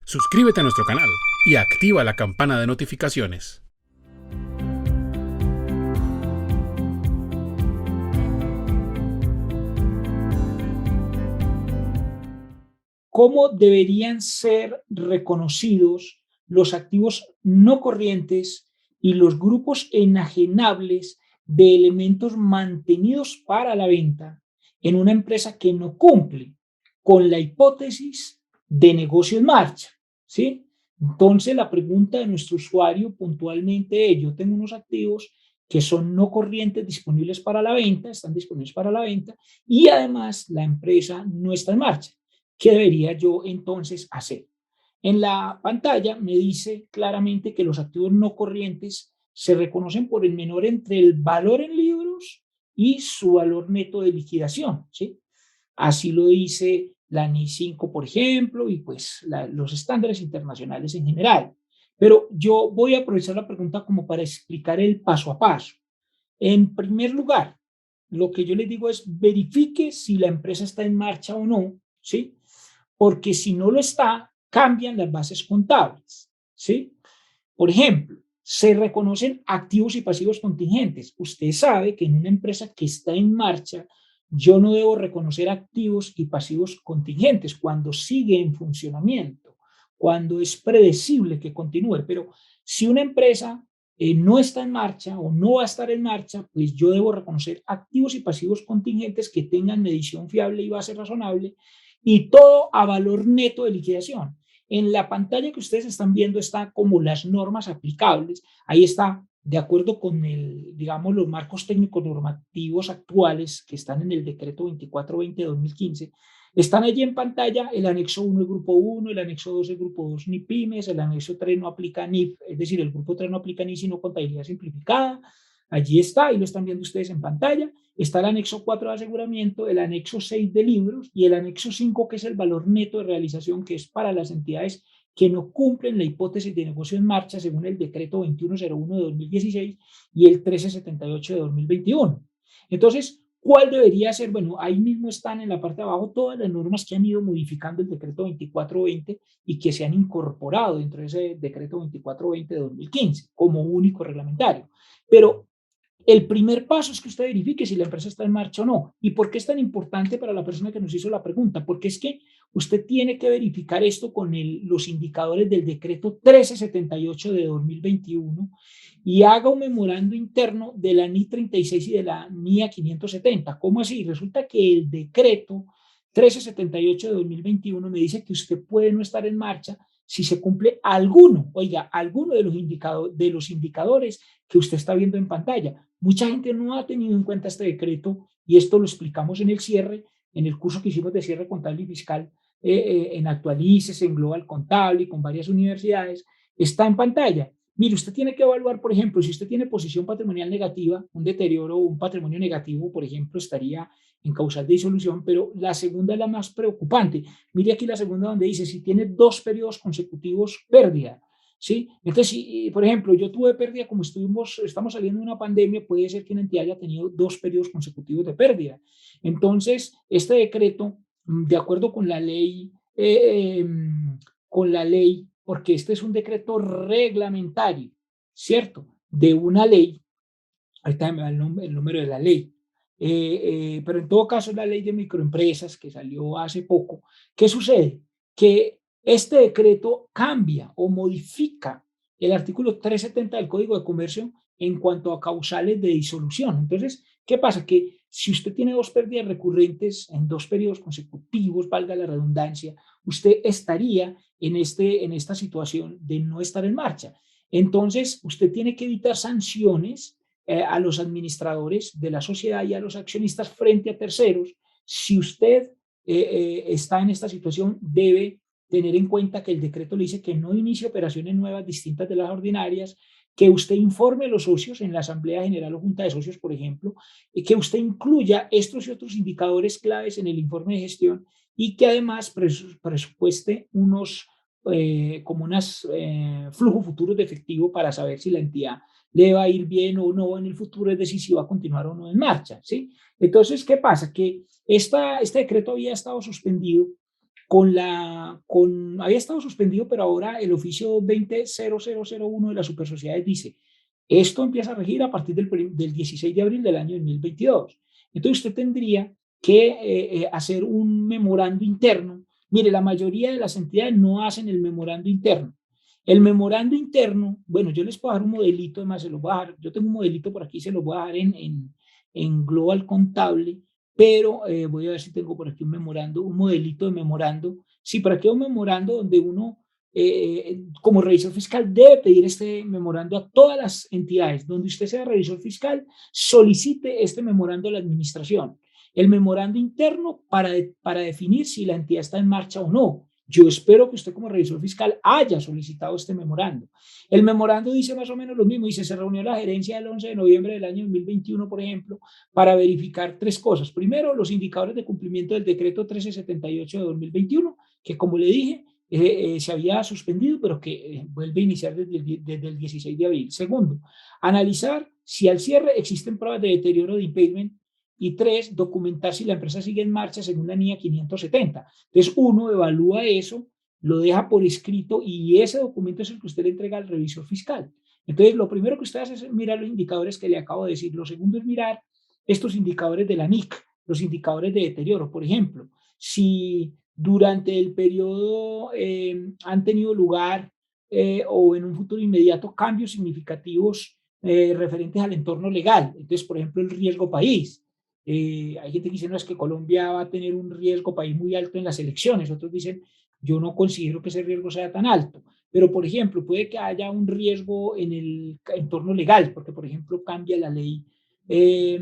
Suscríbete a nuestro canal y activa la campana de notificaciones. ¿Cómo deberían ser reconocidos los activos no corrientes y los grupos enajenables de elementos mantenidos para la venta en una empresa que no cumple con la hipótesis de negocio en marcha? ¿Sí? Entonces, la pregunta de nuestro usuario puntualmente es: yo tengo unos activos que son no corrientes disponibles para la venta, están disponibles para la venta, y además la empresa no está en marcha. ¿Qué debería yo entonces hacer? En la pantalla me dice claramente que los activos no corrientes se reconocen por el menor entre el valor en libros y su valor neto de liquidación, ¿sí? Así lo dice la NI 5, por ejemplo, y pues los estándares internacionales en general. Pero yo voy a aprovechar la pregunta como para explicar el paso a paso. En primer lugar, lo que yo les digo es: verifique si la empresa está en marcha o no, ¿sí? Porque si no lo está, cambian las bases contables, ¿sí? Por ejemplo, se reconocen activos y pasivos contingentes. Usted sabe que en una empresa que está en marcha, yo no debo reconocer activos y pasivos contingentes cuando sigue en funcionamiento, cuando es predecible que continúe. Pero si una empresa no está en marcha o no va a estar en marcha, pues yo debo reconocer activos y pasivos contingentes que tengan medición fiable y base razonable, y todo a valor neto de liquidación. En la pantalla que ustedes están viendo está como las normas aplicables. Ahí está, de acuerdo con digamos, los marcos técnicos normativos actuales que están en el decreto 2420-2015. Están allí en pantalla el anexo 1 el grupo 1, el anexo 2 el grupo 2 ni pymes, el anexo 3 no aplica ni, es decir, el grupo 3 no aplica ni sino contabilidad simplificada. Allí está, y lo están viendo ustedes en pantalla. Está el anexo 4 de aseguramiento, el anexo 6 de libros y el anexo 5, que es el valor neto de realización, que es para las entidades que no cumplen la hipótesis de negocio en marcha según el decreto 2101 de 2016 y el 1378 de 2021. Entonces, ¿cuál debería ser? Bueno, ahí mismo están en la parte de abajo todas las normas que han ido modificando el decreto 2420 y que se han incorporado dentro de ese decreto 2420 de 2015 como único reglamentario. Pero el primer paso es que usted verifique si la empresa está en marcha o no. ¿Y por qué es tan importante para la persona que nos hizo la pregunta? Porque es que usted tiene que verificar esto con los indicadores del decreto 1378 de 2021 y haga un memorando interno de la NI 36 y de la NIA 570. ¿Cómo así? Resulta que el decreto 1378 de 2021 me dice que usted puede no estar en marcha si se cumple alguno, oiga, alguno de los indicadores que usted está viendo en pantalla. Mucha gente no ha tenido en cuenta este decreto, y esto lo explicamos en el cierre, en el curso que hicimos de cierre contable y fiscal, en Actualices, en Global Contable y con varias universidades. Está en pantalla. Mire, usted tiene que evaluar, por ejemplo, si usted tiene posición patrimonial negativa, un deterioro o un patrimonio negativo, por ejemplo, estaría en causal de disolución, pero la segunda es la más preocupante. Mire aquí la segunda, donde dice si tiene 2 periodos consecutivos pérdida. ¿Sí? Entonces, si, por ejemplo, yo tuve pérdida, como estamos saliendo de una pandemia, puede ser que una entidad haya tenido 2 periodos consecutivos de pérdida. Entonces, este decreto, de acuerdo con la ley, porque este es un decreto reglamentario, ¿cierto? De una ley, ahorita me va el número de la ley, pero en todo caso es la ley de microempresas que salió hace poco. ¿Qué sucede? Que este decreto cambia o modifica el artículo 370 del Código de Comercio en cuanto a causales de disolución. Entonces, ¿qué pasa? Que si usted tiene 2 pérdidas recurrentes en 2 periodos consecutivos, valga la redundancia, usted estaría en esta situación de no estar en marcha. Entonces, usted tiene que evitar sanciones a los administradores de la sociedad y a los accionistas frente a terceros. Si usted está en esta situación, debe tener en cuenta que el decreto le dice que no inicie operaciones nuevas distintas de las ordinarias, que usted informe a los socios en la Asamblea General o Junta de Socios, por ejemplo, y que usted incluya estos y otros indicadores claves en el informe de gestión, y que además presupueste como unos flujos futuros de efectivo para saber si la entidad le va a ir bien o no en el futuro, es decir, si va a continuar o no en marcha, ¿sí? Entonces, ¿qué pasa? Que este decreto había estado suspendido había estado suspendido, pero ahora el oficio 20.0001 de las supersociedades dice, esto empieza a regir a partir del 16 de abril del año 2022. Entonces usted tendría que hacer un memorando interno. Mire, la mayoría de las entidades no hacen el memorando interno. El memorando interno, bueno, yo les puedo dar un modelito, además se los voy a dar, yo tengo un modelito por aquí, se los voy a dar en Global Contable, pero voy a ver si tengo por aquí un modelito de memorando. Sí, para qué un memorando donde uno, como revisor fiscal, debe pedir este memorando a todas las entidades. Donde usted sea revisor fiscal, solicite este memorando a la administración. El memorando interno para definir si la entidad está en marcha o no. Yo espero que usted como revisor fiscal haya solicitado este memorando. El memorando dice más o menos lo mismo. Dice, se reunió la gerencia el 11 de noviembre del año 2021, por ejemplo, para verificar tres cosas. Primero, los indicadores de cumplimiento del decreto 1378 de 2021, que como le dije, se había suspendido, pero que vuelve a iniciar desde el 16 de abril. Segundo, analizar si al cierre existen pruebas de deterioro de impairment. Y tres, documentar si la empresa sigue en marcha según la NIA 570. Entonces, uno evalúa eso, lo deja por escrito y ese documento es el que usted le entrega al revisor fiscal. Entonces, lo primero que usted hace es mirar los indicadores que le acabo de decir. Lo segundo es mirar estos indicadores de la NIC, los indicadores de deterioro. Por ejemplo, si durante el periodo han tenido lugar o en un futuro inmediato cambios significativos referentes al entorno legal. Entonces, por ejemplo, el riesgo país. Hay gente que dice, no, es que Colombia va a tener un riesgo país muy alto en las elecciones. Otros dicen, yo no considero que ese riesgo sea tan alto. Pero, por ejemplo, puede que haya un riesgo en el entorno legal, porque, por ejemplo, cambia la ley, eh,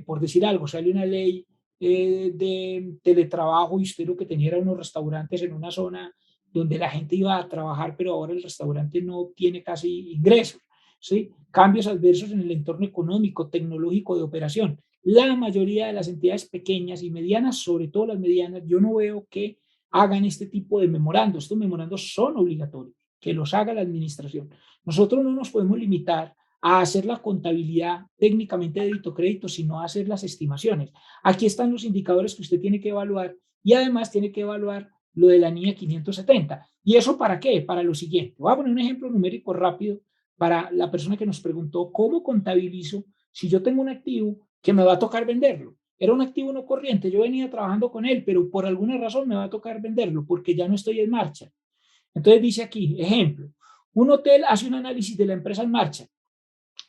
por decir algo, sale una ley de teletrabajo y usted lo que tenía era unos restaurantes en una zona donde la gente iba a trabajar, pero ahora el restaurante no tiene casi ingresos. ¿Sí? Cambios adversos en el entorno económico, tecnológico de operación. La mayoría de las entidades pequeñas y medianas, sobre todo las medianas, yo no veo que hagan este tipo de memorandos. Estos memorandos son obligatorios, que los haga la administración. Nosotros no nos podemos limitar a hacer la contabilidad técnicamente de débito crédito, sino a hacer las estimaciones. Aquí están los indicadores que usted tiene que evaluar y además tiene que evaluar lo de la NIA 570. ¿Y eso para qué? Para lo siguiente. Voy a poner un ejemplo numérico rápido para la persona que nos preguntó cómo contabilizo si yo tengo un activo que me va a tocar venderlo. Era un activo no corriente, yo venía trabajando con él, pero por alguna razón me va a tocar venderlo porque ya no estoy en marcha. Entonces dice aquí, ejemplo, un hotel hace un análisis de la empresa en marcha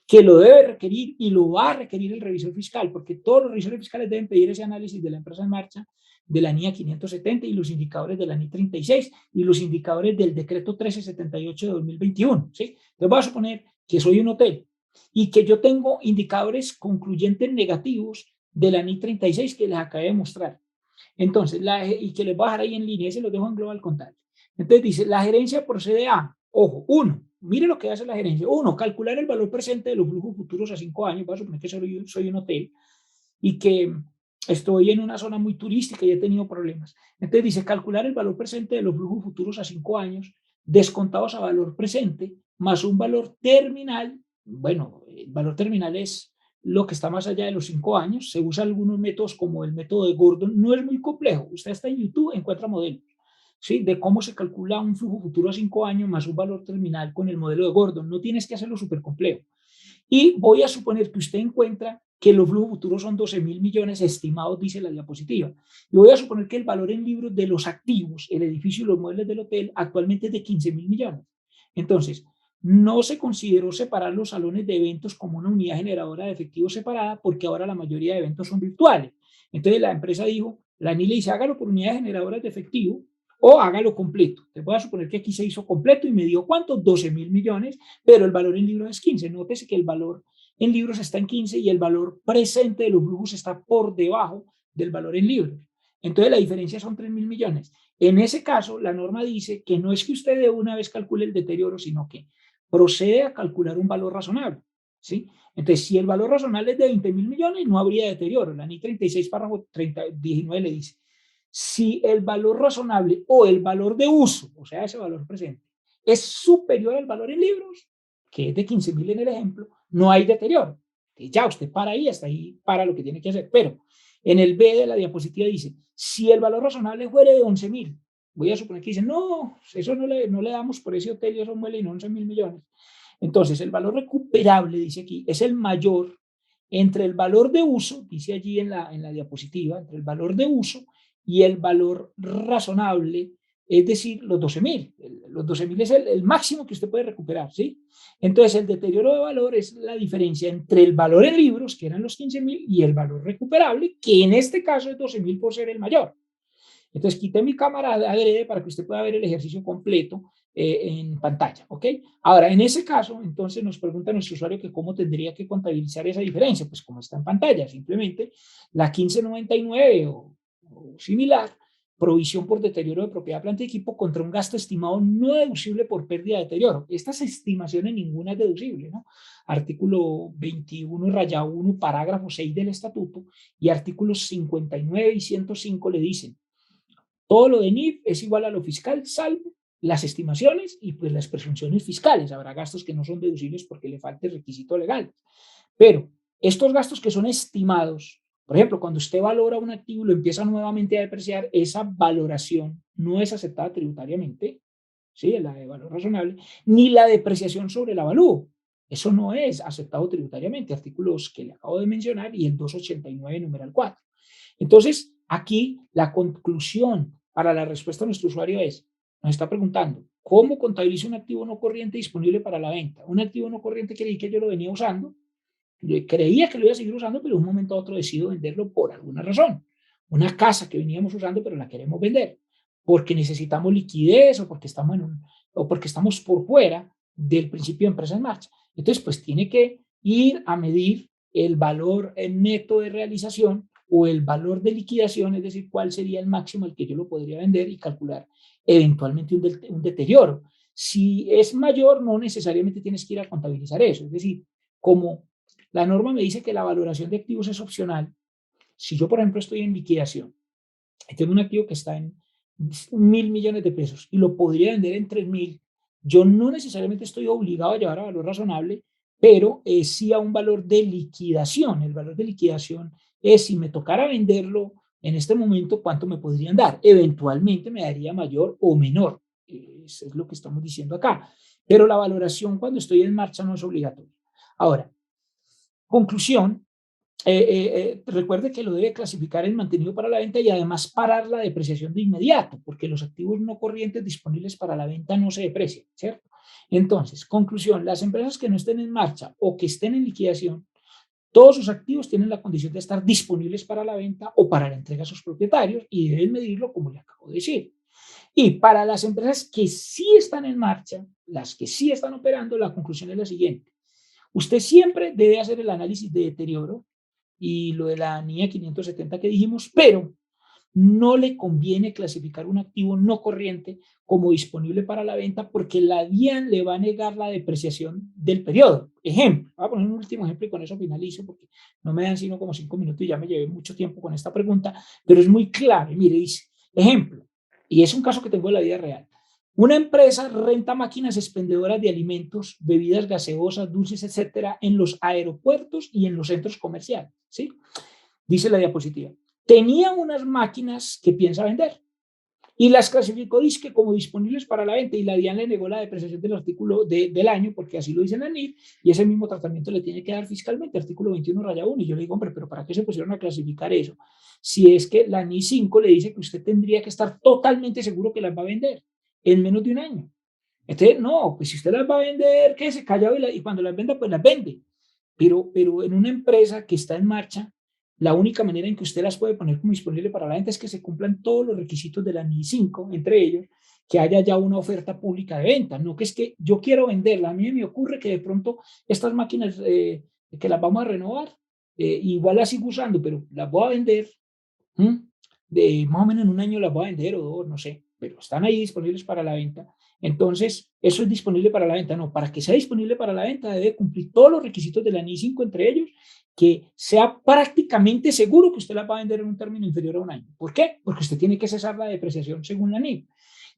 que lo debe requerir y lo va a requerir el revisor fiscal, porque todos los revisores fiscales deben pedir ese análisis de la empresa en marcha, de la NIA 570 y los indicadores de la NIA 36 y los indicadores del decreto 1378 de 2021. ¿Sí? Entonces voy a suponer que soy un hotel y que yo tengo indicadores concluyentes negativos de la NIA 36 que les acabé de mostrar. Entonces, y que les voy a dejar ahí en línea, ese lo dejo en Global Contable. Entonces dice, la gerencia procede a, ojo, uno, mire lo que hace la gerencia. Uno, calcular el valor presente de los flujos futuros a 5 años. Voy a suponer que soy un hotel y que estoy en una zona muy turística y he tenido problemas. Entonces dice, calcular el valor presente de los flujos futuros a 5 años, descontados a valor presente, más un valor terminal. Bueno, el valor terminal es lo que está más allá de los 5 años. Se usan algunos métodos como el método de Gordon. No es muy complejo. Usted está en YouTube, encuentra modelos. ¿Sí? De cómo se calcula un flujo futuro a 5 años más un valor terminal con el modelo de Gordon. No tienes que hacerlo súper complejo. Y voy a suponer que usted encuentra que los flujos futuros son 12.000 millones estimados, dice la diapositiva. Y voy a suponer que el valor en libros de los activos, el edificio y los muebles del hotel, actualmente es de 15.000 millones. Entonces, no se consideró separar los salones de eventos como una unidad generadora de efectivo separada porque ahora la mayoría de eventos son virtuales. Entonces, la empresa dijo, la ANI le dice, hágalo por unidades generadoras de efectivo o hágalo completo. Te voy a suponer que aquí se hizo completo y me dio ¿cuánto? 12.000 millones, pero el valor en libros es 15. Nótese que el valor en libros está en 15 y el valor presente de los flujos está por debajo del valor en libros. Entonces la diferencia son 3.000 millones. En ese caso, la norma dice que no es que usted de una vez calcule el deterioro, sino que procede a calcular un valor razonable. ¿Sí? Entonces, si el valor razonable es de 20.000 millones, no habría deterioro. La NI 36, párrafo 19 le dice, si el valor razonable o el valor de uso, o sea, ese valor presente, es superior al valor en libros, que es de 15.000 en el ejemplo, no hay deterioro. Ya usted para ahí, hasta ahí para lo que tiene que hacer. Pero En el B de la diapositiva dice, si el valor razonable fuere de 11.000, voy a suponer que dicen, no, eso no le damos por ese hotel y eso muele en 11.000 millones. Entonces, el valor recuperable, dice aquí, es el mayor entre el valor de uso, dice allí en la diapositiva, entre el valor de uso y el valor razonable, es decir, los 12.000. Los 12.000 es el máximo que usted puede recuperar, ¿sí? Entonces, el deterioro de valor es la diferencia entre el valor en libros, que eran los 15.000, y el valor recuperable, que en este caso es 12.000 por ser el mayor. Entonces, quité mi cámara adrede para que usted pueda ver el ejercicio completo en pantalla, ¿ok? Ahora, en ese caso, entonces nos pregunta nuestro usuario que cómo tendría que contabilizar esa diferencia. Pues como está en pantalla, simplemente la 1599 o similar, provisión por deterioro de propiedad, planta y equipo contra un gasto estimado no deducible por pérdida de deterioro. Estas estimaciones ninguna es deducible, ¿no? Artículo 21, raya 1, parágrafo 6 del estatuto y artículos 59 y 105 le dicen todo lo de NIF es igual a lo fiscal, salvo las estimaciones y pues las presunciones fiscales. Habrá gastos que no son deducibles porque le falte el requisito legal. Pero estos gastos que son estimados, por ejemplo, cuando usted valora un activo y lo empieza nuevamente a depreciar, esa valoración no es aceptada tributariamente, ¿sí? La de valor razonable, ni la depreciación sobre el avalúo. Eso no es aceptado tributariamente, artículos que le acabo de mencionar y el 289, numeral 4. Entonces, aquí la conclusión para la respuesta a nuestro usuario es, nos está preguntando, ¿cómo contabilizo un activo no corriente disponible para la venta? Un activo no corriente creí que yo lo venía usando, creía que lo iba a seguir usando, pero de un momento a otro decido venderlo por alguna razón. Una casa que veníamos usando, pero la queremos vender, porque necesitamos liquidez o porque estamos, o porque estamos por fuera del principio de empresa en marcha. Entonces, pues tiene que ir a medir el valor neto de realización o el valor de liquidación, es decir, cuál sería el máximo al que yo lo podría vender y calcular eventualmente un deterioro. Si es mayor, no necesariamente tienes que ir a contabilizar eso. Es decir, como la norma me dice que la valoración de activos es opcional, si yo, por ejemplo, estoy en liquidación y tengo un activo que está en 1.000 millones de pesos y lo podría vender en 3.000, yo no necesariamente estoy obligado a llevar a valor razonable, pero sí a un valor de liquidación. El valor de liquidación es si me tocara venderlo en este momento, ¿cuánto me podrían dar? Eventualmente me daría mayor o menor. Eso es lo que estamos diciendo acá. Pero la valoración cuando estoy en marcha no es obligatoria. Ahora, conclusión, recuerde que lo debe clasificar en mantenido para la venta y además parar la depreciación de inmediato, porque los activos no corrientes disponibles para la venta no se deprecian, ¿cierto? Entonces, conclusión, las empresas que no estén en marcha o que estén en liquidación, todos sus activos tienen la condición de estar disponibles para la venta o para la entrega a sus propietarios y deben medirlo como le acabo de decir. Y para las empresas que sí están en marcha, las que sí están operando, la conclusión es la siguiente. Usted siempre debe hacer el análisis de deterioro y lo de la NIA 570 que dijimos, pero no le conviene clasificar un activo no corriente como disponible para la venta porque la DIAN le va a negar la depreciación del periodo. Ejemplo, voy a poner un último ejemplo y con eso finalizo porque no me dan sino como 5 minutos y ya me llevé mucho tiempo con esta pregunta, pero es muy clave. Mire, dice, ejemplo, y es un caso que tengo en la vida real. Una empresa renta máquinas expendedoras de alimentos, bebidas gaseosas, dulces, etcétera, en los aeropuertos y en los centros comerciales, ¿sí? Dice la diapositiva. Tenía unas máquinas que piensa vender y las clasificó disque como disponibles para la venta y la DIAN le negó la depreciación del artículo del año porque así lo dice la NIF y ese mismo tratamiento le tiene que dar fiscalmente, artículo 21 raya 1. Y yo le digo, hombre, pero ¿para qué se pusieron a clasificar eso? Si es que la NIF 5 le dice que usted tendría que estar totalmente seguro que las va a vender en menos de un año. Entonces, no, pues si usted las va a vender, que se calla y cuando las venda, pues las vende. Pero en una empresa que está en marcha, la única manera en que usted las puede poner como disponible para la venta es que se cumplan todos los requisitos de la NI 5, entre ellos, que haya ya una oferta pública de venta. No que es que yo quiero venderla. A mí me ocurre que de pronto estas máquinas que las vamos a renovar, igual las sigo usando, pero las voy a vender. De más o menos en un año las voy a vender o dos, no sé, pero están ahí disponibles para la venta. Entonces, eso es disponible para la venta. No, para que sea disponible para la venta debe cumplir todos los requisitos de la NI 5, entre ellos, que sea prácticamente seguro que usted la va a vender en un término inferior a un año. ¿Por qué? Porque usted tiene que cesar la depreciación según la NIF.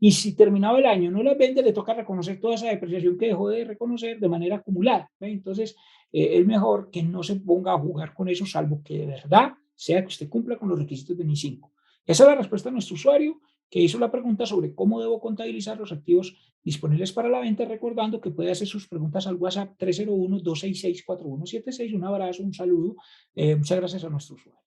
Y si terminado el año no la vende, le toca reconocer toda esa depreciación que dejó de reconocer de manera acumulada. ¿Ve? Entonces, es mejor que no se ponga a jugar con eso, salvo que de verdad sea que usted cumpla con los requisitos de NIS 5. Esa es la respuesta de nuestro usuario que hizo la pregunta sobre cómo debo contabilizar los activos disponibles para la venta, recordando que puede hacer sus preguntas al WhatsApp 301-266-4176. Un abrazo, un saludo. Muchas gracias a nuestro usuario.